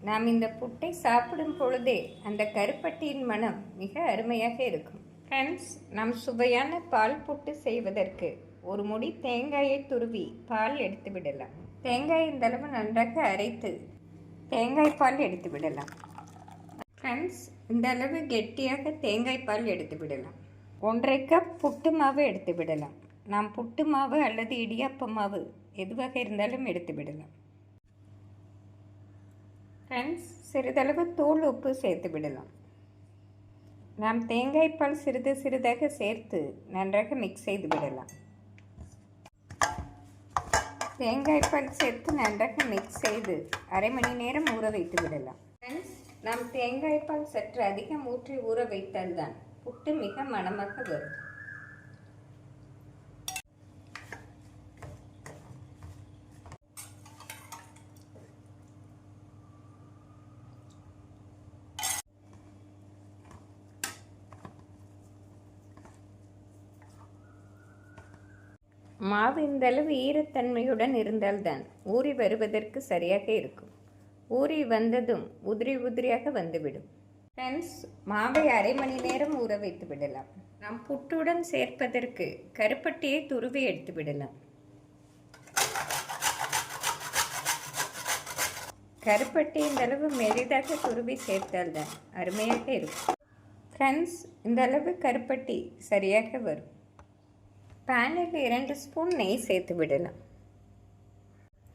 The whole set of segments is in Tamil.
நாம் இந்த புட்டை சாப்பிடும் பொழுதே அந்த கருப்பட்டியின் மனம் மிக அருமையாக இருக்கும். ஃப்ரெண்ட்ஸ், நாம் சுவையான பால் புட்டு செய்வதற்கு ஒரு முடி தேங்காயை துருவி பால் எடுத்து விடலாம். தேங்காய் இந்த அளவு நன்றாக அரைத்து தேங்காய் பால் எடுத்து விடலாம். ஃப்ரெண்ட்ஸ், இந்த அளவு கெட்டியாக தேங்காய் பால் எடுத்து விடலாம். 1/2 கப் புட்டு மாவு எடுத்து விடலாம். நாம் புட்டு மாவு அல்லது இடியாப்ப மாவு எதுவாக இருந்தாலும் எடுத்து விடலாம். ஃப்ரெண்ட்ஸ், சிறிதளவு தூள் உப்பு சேர்த்து விடலாம். நாம் தேங்காய் பால் சிறிது சிறிதாக சேர்த்து நன்றாக மிக்ஸ் செய்து விடலாம். தேங்காய் பால் சேர்த்து நன்றாக மிக்ஸ் செய்து அரை மணி நேரம் ஊற வைத்து விடலாம். ஃப்ரெண்ட்ஸ், நாம் தேங்காய் பால் சற்று அதிகம் ஊற்றி ஊற வைத்தால்தான் புட்டு மிக மணமாக வரும். மாவு இந்த அளவு ஈரத்தன்மையுடன் இருந்தால்தான் ஊறி வருவதற்கு சரியாக இருக்கும். ஊறி வந்ததும் உதிரி உதிரியாக வந்துவிடும். ஃப்ரெண்ட்ஸ், மாவை அரை மணி நேரம் ஊற வைத்து விடலாம். நாம் புட்டுடன் சேர்ப்பதற்கு கருப்பட்டியை துருவி எடுத்து விடலாம். கருப்பட்டி இந்த அளவு மெலிதாக துருவி சேர்த்தால்தான் அருமையாக இருக்கும். ஃப்ரெண்ட்ஸ், இந்த அளவு கருப்பட்டி சரியாக வரும். பேனில் 2 ஸ்பூன் நெய் சேர்த்து விடலாம்.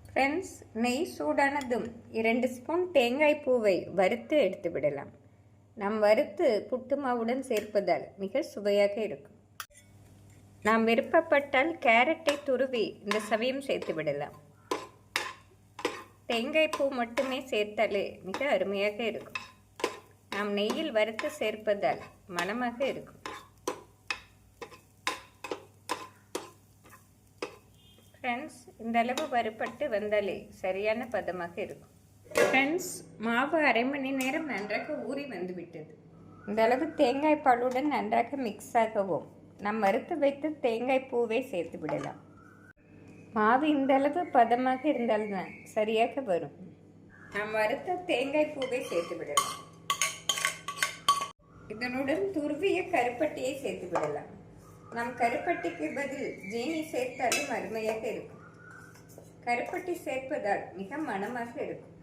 ஃப்ரெண்ட்ஸ், நெய் சூடானதும் 2 ஸ்பூன் தேங்காய் பூவை வறுத்து எடுத்து விடலாம். நாம் வறுத்து புட்டு மாவுடன் சேர்ப்பதால் மிக சுவையாக இருக்கும். நாம் விருப்பப்பட்டால் கேரட்டை துருவி இந்த சமயம் சேர்த்து விடலாம். தேங்காய் பூ மட்டுமே சேர்த்தாலே மிக அருமையாக இருக்கும். நாம் நெய்யில் வறுத்து சேர்ப்பதால் மணமாக இருக்கும். ஃப்ரெண்ட்ஸ், இந்த அளவு வறுபட்டு வந்தாலே சரியான பதமாக இருக்கும். ஃப்ரெண்ட்ஸ், மாவு அரை மணி நேரம் நன்றாக ஊறி வந்துவிட்டது. இந்த அளவு தேங்காய் பாலுடன் நன்றாக மிக்ஸ் ஆகவும் நாம் வறுத்து வைத்து தேங்காய் பூவை சேர்த்து விடலாம். மாவு இந்த அளவு பதமாக இருந்தால்தான் சரியாக வரும். நாம் வறுத்த தேங்காய் பூவை சேர்த்து விடலாம். இதனுடன் துருவிய கருப்பட்டியை சேர்த்து விடலாம். நாம் கருப்பட்டிக்கு பதில் ஜீனி சேர்த்தாலும் அருமையாக இருக்கும். கருப்பட்டி சேர்ப்பதால் மிக மணமாக இருக்கும்.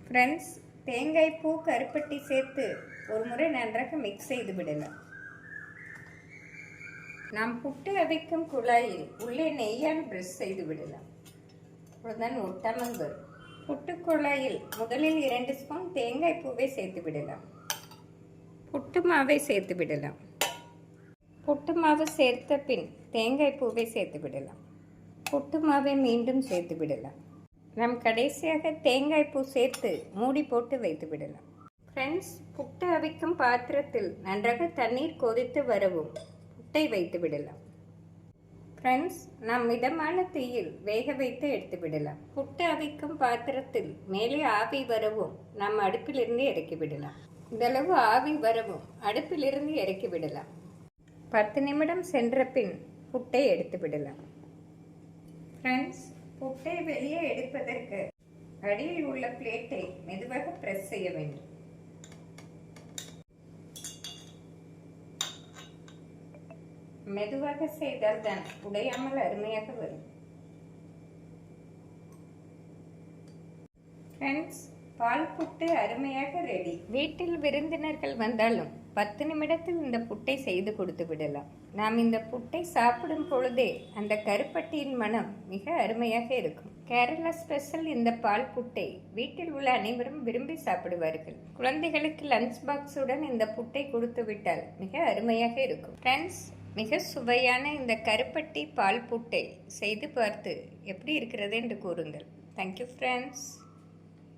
ஃப்ரெண்ட்ஸ், தேங்காய் பூ கருப்பட்டி சேர்த்து ஒரு முறை நன்றாக மிக்ஸ் செய்து விடலாம். நாம் புட்டு அவிக்கும் குழாயில் உள்ளே நெய்யால் பிரஷ் செய்து விடலாம். அவ்வளோதான், ஒட்டாமல் வரும். புட்டு குழாயில் முதலில் 2 ஸ்பூன் தேங்காய் பூவை சேர்த்து விடலாம். புட்டு மாவை சேர்த்து விடலாம். புட்டு மாவு சேர்த்த பின் தேங்காய் பூவை சேர்த்து விடலாம். புட்டு மாவை மீண்டும் சேர்த்து விடலாம். நாம் கடைசியாக தேங்காய் பூ சேர்த்து மூடி போட்டு வைத்து விடலாம். ஃப்ரெண்ட்ஸ், புட்டு அவிக்கும் பாத்திரத்தில் நன்றாக தண்ணீர் கொதித்து வரவும் புட்டை வைத்து விடலாம். ஃப்ரெண்ட்ஸ், நாம் மிதமான தீயில் வேக வைத்து எடுத்து விடலாம். புட்டு அவிக்கும் பாத்திரத்தில் மேலே ஆவி வரவும் நாம் அடுப்பிலிருந்து இறக்கி விடலாம். இந்தளவு ஆவி வரவும் அடுப்பிலிருந்து இறக்கி விடலாம். 10 நிமிடம் சென்ற பின் புட்டை எடுத்து விடலாம். ஃப்ரெண்ட்ஸ், புட்டை வெளியே எடுப்பதற்கு அடியில் உள்ள பிளேட்டை மெதுவாக பிரஸ் செய்ய வேண்டும். மெதுவாக செய்தால் தான் உடையாமல் அருமையாக வரும். ஃப்ரெண்ட்ஸ், பால் புட்டு அருமையாக ரெடி. வீட்டில் விருந்தினர்கள் வந்தாலும் 10 நிமிடத்தில் இந்த புட்டை செய்து கொடுத்து விடலாம். நாம் இந்த புட்டை சாப்பிடும் பொழுதே அந்த கருப்பட்டியின் மனம் மிக அருமையாக இருக்கும். கேரளா ஸ்பெஷல் இந்த பால் புட்டை வீட்டில் உள்ள அனைவரும் விரும்பி சாப்பிடுவார்கள். குழந்தைகளுக்கு லஞ்ச் பாக்ஸுடன் இந்த புட்டை கொடுத்து விட்டால் மிக அருமையாக இருக்கும். ஃப்ரெண்ட்ஸ், மிக சுவையான இந்த கருப்பட்டி பால் புட்டை செய்து பார்த்து எப்படி இருக்கிறது என்று கூறுங்கள். Thank you friends.